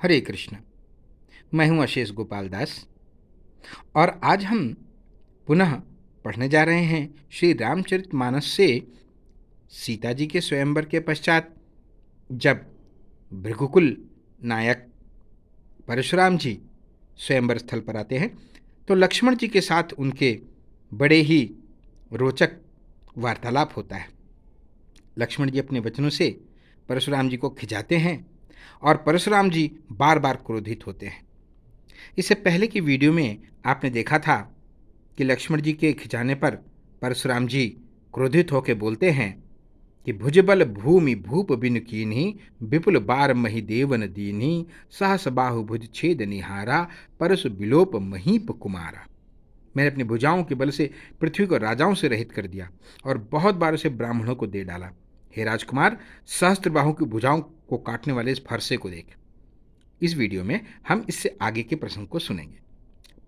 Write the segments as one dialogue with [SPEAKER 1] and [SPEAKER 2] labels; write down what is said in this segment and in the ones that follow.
[SPEAKER 1] हरे कृष्ण। मैं हूं अशेष गोपाल दास और आज हम पुनः पढ़ने जा रहे हैं श्री रामचरितमानस से सीता जी के स्वयंवर के पश्चात जब भृगुकुल नायक परशुराम जी स्वयंवर स्थल पर आते हैं तो लक्ष्मण जी के साथ उनके बड़े ही रोचक वार्तालाप होता है। लक्ष्मण जी अपने वचनों से परशुराम जी को खिंचाते हैं और परशुराम जी बार बार क्रोधित होते हैं। इससे पहले की वीडियो में आपने देखा था कि लक्ष्मण जी के खिंचाने पर परशुराम जी क्रोधित होकर बोलते हैं कि भुजबल भूमि भूप बिनु कीन्ही विपुल बार मही देवन दीन्ही सहस बाहु भुज छेद निहारा परसु बिलोप महीप कुमारा। मैंने अपनी भुजाओं के बल से पृथ्वी को राजाओं से रहित कर दिया और बहुत बार उसे ब्राह्मणों को दे डाला। हे राजकुमार, सहस्त्र बाहु की भुजाओं को काटने वाले इस फरसे को देख। इस वीडियो में हम इससे आगे के प्रसंग को सुनेंगे।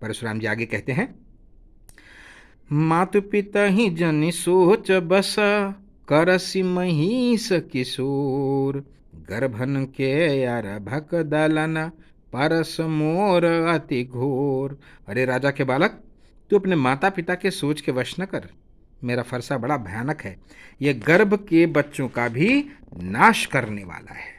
[SPEAKER 1] परशुराम जी आगे कहते हैं, मातु पिता ही जनि सोच बस करसि महिष किशोर गर्भन के यार भक दलन परस मोर अति घोर। अरे राजा के बालक, तू अपने माता पिता के सोच के वश न कर। मेरा फरसा बड़ा भयानक है, यह गर्भ के बच्चों का भी नाश करने वाला है।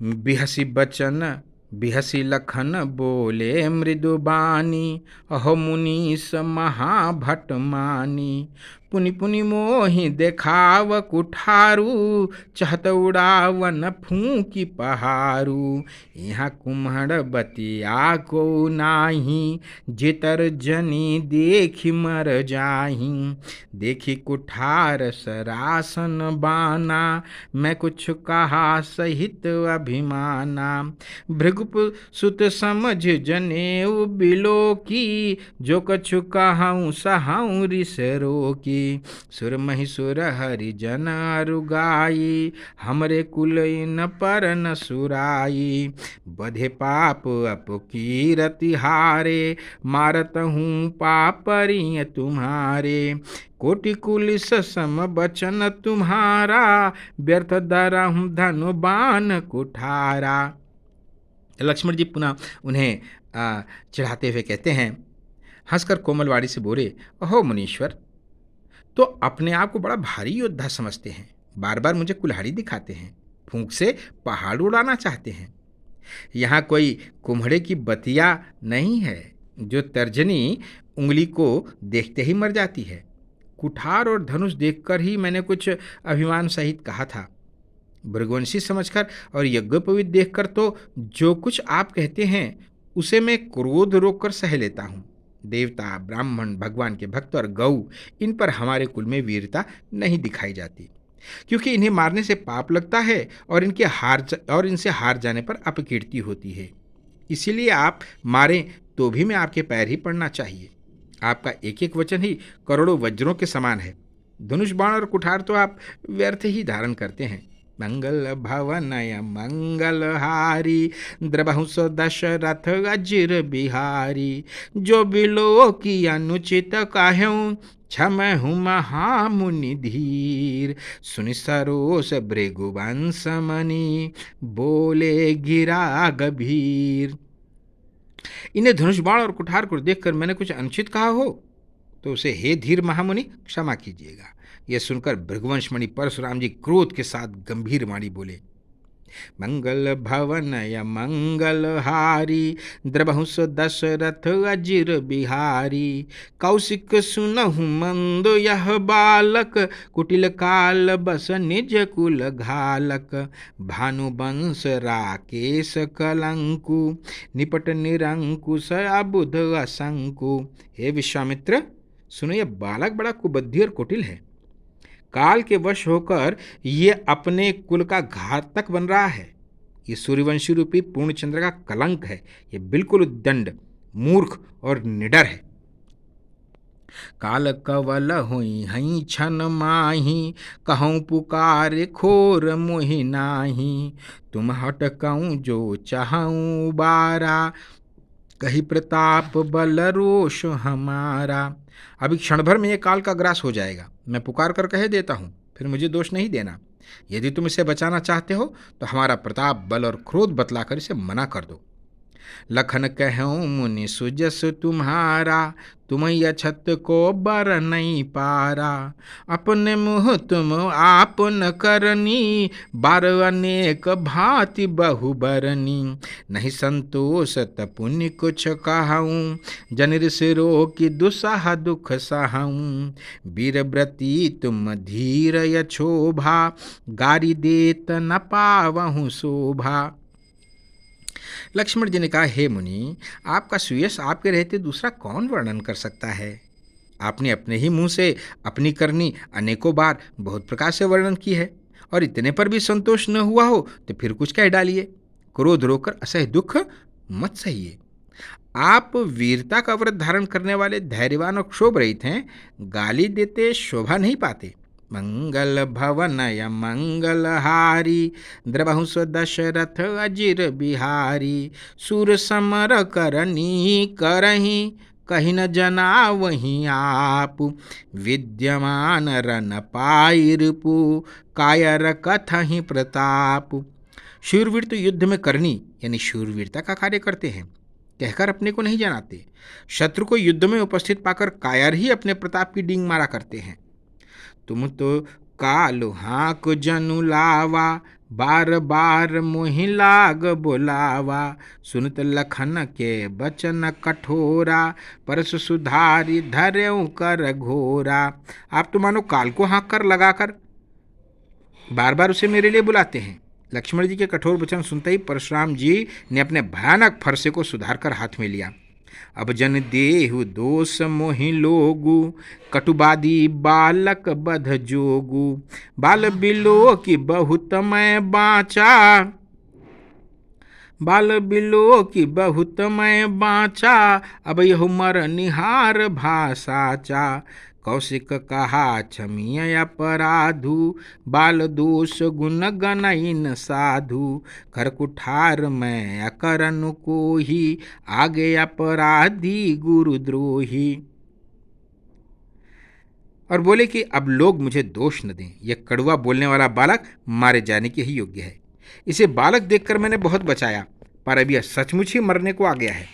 [SPEAKER 1] बिहसी बचन बिहसी लखन बोले मृदु बानी अहो मुनीस महाभट मानी पुनि पुनि मोहि देखाव कुठारू चहत उड़ावन फूकी पहारू यहाँ कुम्हड़ बतिया को नाही जितर जनी देखी मर जाही देखी कुठार सरासन बाना मैं कुछ कहा सहित अभिमाना भृगुप सुत समझ जनेऊ बिलो की जो कछु कहाऊँ सहाऊँ रिसरो की सुर महिसुर हरि जन अरुगाई हमरे कुल इन पर न सुराई बधे पाप अपकीरति हारे मारत हूँ पापरिय तुम्हारे कोटि कुलिस सम बचन तुम्हारा व्यर्थ दरहूँ धनु बाण कुठारा। लक्ष्मण जी पुनः उन्हें चिढ़ाते हुए कहते हैं, हंसकर कोमलवाड़ी से बोले, अहो मुनीश्वर, तो अपने आप को बड़ा भारी योद्धा समझते हैं, बार बार मुझे कुल्हाड़ी दिखाते हैं, फूंक से पहाड़ उड़ाना चाहते हैं। यहाँ कोई कुम्हड़े की बतिया नहीं है जो तर्जनी उंगली को देखते ही मर जाती है। कुठार और धनुष देखकर ही मैंने कुछ अभिमान सहित कहा था। भृगुवंशी समझकर और यज्ञोपवीत देखकर तो जो कुछ आप कहते हैं उसे मैं क्रोध रोककर सह लेता हूँ। देवता, ब्राह्मण, भगवान के भक्त और गौ, इन पर हमारे कुल में वीरता नहीं दिखाई जाती, क्योंकि इन्हें मारने से पाप लगता है और इनसे हार जाने पर अपकीर्ति होती है। इसीलिए आप मारें तो भी मैं आपके पैर ही पड़ना चाहिए। आपका एक एक वचन ही करोड़ों वज्रों के समान है। धनुष बाण और कुठार तो आप व्यर्थ ही धारण करते हैं। मंगल भवनय मंगलहारी द्रबहु सो दशरथ अजिर बिहारी जो बिलो की अनुचित काह्यूं क्षमहु महामुनि धीर सुनि सरोस भृगुवंश मणि बोले गिरा गंभीर। इन्हें धनुष बाण और कुठार को देखकर मैंने कुछ अनुचित कहा हो तो उसे हे धीर महामुनि क्षमा कीजिएगा। यह सुनकर भृगुवंशमणि परशुराम जी क्रोध के साथ गंभीर वाणी बोले, मंगल भवनय मंगलहारी द्रबहु सो दशरथ अजिर बिहारी कौशिक सुनहु मंद यह बालक कुटिल काल बस निज कुल घालक भानुवंश राकेश कलंकु निपट निरंकुश अबुध असंकु। हे विश्वामित्र, सुनो, यह बालक बड़ा कुबुद्धि और कुटिल है। काल के वश होकर ये अपने कुल का घातक बन रहा है। ये सूर्यवंशी रूपी पूर्णचंद्र का कलंक है। ये बिल्कुल उद्दंड, मूर्ख और निडर है। काल कवल हुई हई छन माही कहूँ पुकार खोर मोहि नाही तुम हटकऊँ जो चाहूँ बारा कही प्रताप बल रोष हमारा। अभी क्षण भर में ये काल का ग्रास हो जाएगा। मैं पुकार कर कह देता हूँ, फिर मुझे दोष नहीं देना। यदि तुम इसे बचाना चाहते हो तो हमारा प्रताप, बल और क्रोध बतलाकर इसे मना कर दो। लखन कहऊँ मुनि सुजस तुम्हारा, तुम अछत को बर नहीं पारा। अपने मुँह तुम आप न करनी, बार अनेक भांति बहु बरनी। नहीं संतोष त पुण्य कुछ कहऊँ, जनिर सिरो की दुसह दुख सहऊँ। वीर व्रती तुम धीर यछोभा, गारी देत न पावहु शोभा। लक्ष्मण जी ने कहा, हे मुनि, आपका सुयश आपके रहते दूसरा कौन वर्णन कर सकता है। आपने अपने ही मुंह से अपनी करनी अनेकों बार बहुत प्रकार से वर्णन की है, और इतने पर भी संतोष न हुआ हो तो फिर कुछ कह डालिए। क्रोध रोकर असह्य दुख मत सहिए। आप वीरता का व्रत धारण करने वाले धैर्यवान और क्षोभ रहित हैं, गाली देते शोभा नहीं पाते। मंगल भवनय मंगलहारी, द्रवहु दशरथ अजिर बिहारी। सुर समर करनी करही, कही न जना वहीं आप। विद्यमान रन पाई रिपु, कायर कथहि प्रताप। शूरवीर तो युद्ध में करनी यानी शूरवीरता का कार्य करते हैं, कहकर अपने को नहीं जनाते। शत्रु को युद्ध में उपस्थित पाकर कायर ही अपने प्रताप की डींग मारा करते हैं। तुम तो कालु हाँक जनु लावा, बार बार मोहि लाग बोलावा। सुनत लखन के बचन कठोरा, परस सुधारी धर्यउ कर घोरा। आप तो मानो काल को हाँक कर लगाकर बार बार उसे मेरे लिए बुलाते हैं। लक्ष्मण जी के कठोर वचन सुनते ही परशुराम जी ने अपने भयानक फरसे को सुधार कर हाथ में लिया। अब जन देहु दोष मोहि लोगु, कटुबादी बालक बध जोगु। बाल बिलो की बहुत मैं बाँचा, बाल बिलो की बहुत मैं बाँचा। अब यह मर निहार भाषाचा। कौशिक कहा क्षमीय अपराधु, बाल दोष गुण गणइन साधु। कर कुठार मैं अकरन को ही, आगे अपराधी गुरुद्रोही। और बोले कि अब लोग मुझे दोष न दें, यह कड़वा बोलने वाला बालक मारे जाने के ही योग्य है। इसे बालक देखकर मैंने बहुत बचाया, पर अब यह सचमुच ही मरने को आ गया है।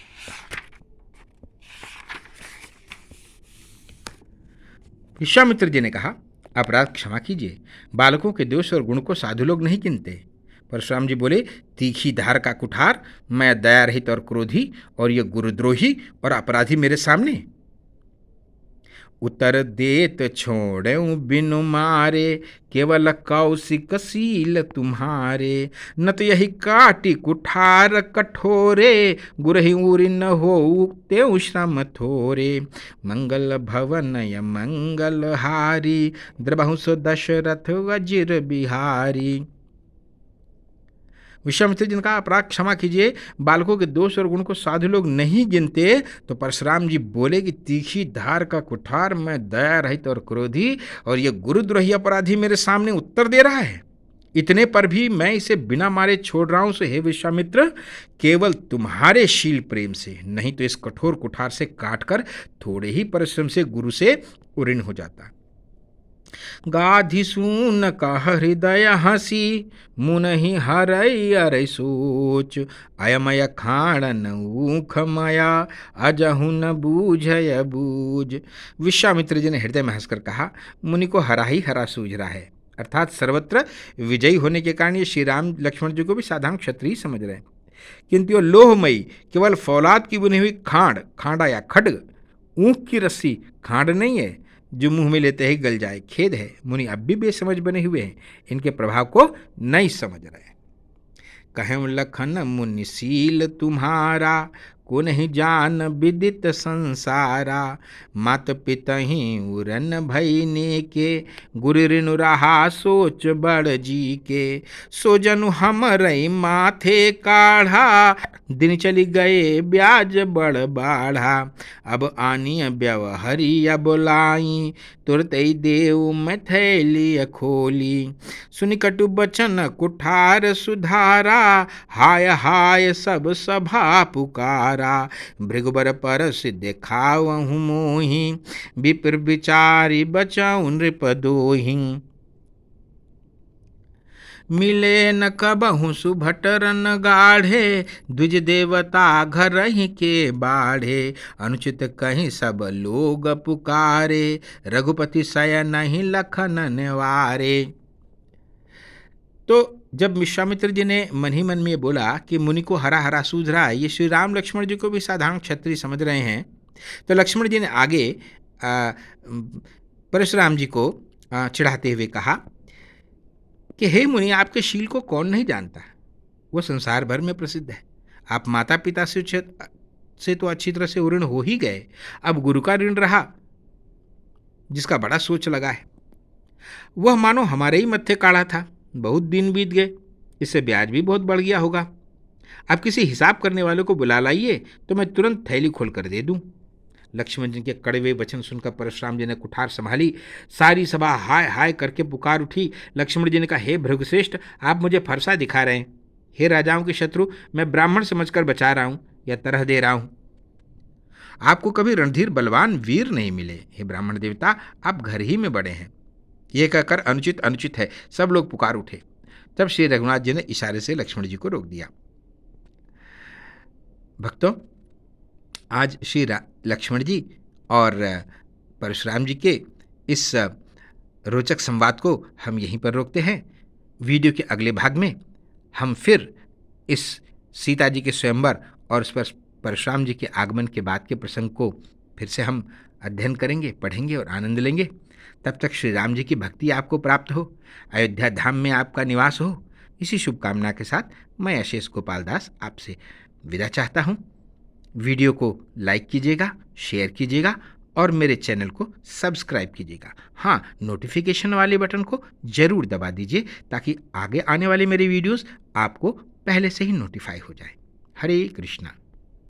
[SPEAKER 1] विश्वामित्र जी ने कहा, अपराध क्षमा कीजिए, बालकों के दोष और गुण को साधु लोग नहीं गिनते। परशुराम जी बोले, तीखी धार का कुठार, मैं दया रहित और क्रोधी, और ये गुरुद्रोही और अपराधी मेरे सामने। उत्तर देत छोड़ऊं बिनु मारे, केवल कौशिक सील तुम्हारे। न तो यही काटी कुठार कठोरे, गुरहि उरि न हो तेउ श्रम थोरे। मंगल भवनय मंगलहारी, द्रवहु दशरथ अजिर बिहारी। विश्वामित्र जी ने कहा, अपराध क्षमा कीजिए, बालकों के दोष और गुण को साधु लोग नहीं गिनते। तो परशुराम जी बोले कि तीखी धार का कुठार, मैं दया रहित और क्रोधी, और ये गुरुद्रोही अपराधी मेरे सामने उत्तर दे रहा है। इतने पर भी मैं इसे बिना मारे छोड़ रहा हूं। सो हे विश्वामित्र, केवल तुम्हारे शील प्रेम से, नहीं तो इस कठोर कुठार से काटकर थोड़े ही परिश्रम से गुरु से उऋण हो जाता। गाधि सून का हृदय हसी, मुनहि हरई अरै सोच। अयमय खाणन ऊख मया, अजहु न बूझय बूझ। विश्वामित्र जी ने हृदय में हंसकर कहा, मुनि को हरा ही हरा सूझ रहा है। अर्थात सर्वत्र विजयी होने के कारण ये श्री राम लक्ष्मण जी को भी साधारण क्षत्रिय समझ रहे हैं, किंतु ये लोहमयी केवल फौलाद की बुनी हुई खांडा या खड्ग, ऊख की रस्सी खांड नहीं है जो मुंह में लेते ही गल जाए। खेद है, मुनि अब भी बेसमझ बने हुए हैं, इनके प्रभाव को नहीं समझ रहे। कहें लखन मुनिशील तुम्हारा, को नहीं जान विदित संसारा। मात पितहि उरन भईने के, गुरु ऋनु रहा सोच बड़ जी के। सो जनु हमरई माथे काढ़ा, दिन चली गए ब्याज बड़ बाढ़ा। अब आनी व्यवहरिया बोलाई, तुरत ही देव मैं थैली खोली। सुनि कटु बचन कुठार सुधारा, हाय हाय सब सभा पुकारा। भृगुबर परस देखावहु मोहि, विप्र विचारी बचाऊ नृप दोहि। मिले न कबहु सुभटरन गाढ़े, द्विज देवता घर ही के बाढ़े। अनुचित कहीं सब लोग पुकारे, रघुपति शयन ही लखन निवारे। तो जब विश्वामित्र जी ने मन ही मन में ये बोला कि मुनि को हरा हरा सूझ रहा है, ये श्री राम लक्ष्मण जी को भी साधारण क्षत्रिय समझ रहे हैं, तो लक्ष्मण जी ने आगे परशुराम जी को चिढ़ाते हुए कहा कि हे मुनि, आपके शील को कौन नहीं जानता, वो संसार भर में प्रसिद्ध है। आप माता पिता से तो अच्छी तरह से ऋण हो ही गए, अब गुरु का ऋण रहा जिसका बड़ा सोच लगा है। वह मानो हमारे ही मत्थे काढ़ा था, बहुत दिन बीत गए, इससे ब्याज भी बहुत बढ़ गया होगा। आप किसी हिसाब करने वाले को बुला लाइए तो मैं तुरंत थैली खोल कर दे दूं। लक्ष्मण जी के कड़वे वचन सुनकर परशुराम जी ने कुठार संभाली। सारी सभा हाय हाय करके पुकार उठी। लक्ष्मण जी ने कहा, हे भृगुश्रेष्ठ, आप मुझे फरसा दिखा रहे हैं। हे राजाओं के शत्रु, मैं ब्राह्मण समझकर बचा रहा हूं या तरह दे रहा हूं। आपको कभी रणधीर बलवान वीर नहीं मिले। हे ब्राह्मण देवता, आप घर ही में बड़े हैं। यह कहकर अनुचित अनुचित है, सब लोग पुकार उठे। तब श्री रघुनाथ जी ने इशारे से लक्ष्मण जी को रोक दिया। भक्तों, आज श्री लक्ष्मण जी और परशुराम जी के इस रोचक संवाद को हम यहीं पर रोकते हैं। वीडियो के अगले भाग में हम फिर इस सीता जी के स्वयंवर और उस पर परशुराम जी के आगमन के बाद के प्रसंग को फिर से हम अध्ययन करेंगे, पढ़ेंगे और आनंद लेंगे। तब तक श्री राम जी की भक्ति आपको प्राप्त हो, अयोध्या धाम में आपका निवास हो। इसी शुभकामना के साथ मैं अशेष गोपाल दास आपसे विदा चाहता हूँ। वीडियो को लाइक कीजिएगा, शेयर कीजिएगा और मेरे चैनल को सब्सक्राइब कीजिएगा। हाँ, नोटिफिकेशन वाले बटन को जरूर दबा दीजिए ताकि आगे आने वाले मेरे वीडियोस आपको पहले से ही नोटिफाई हो जाए। हरे कृष्णा।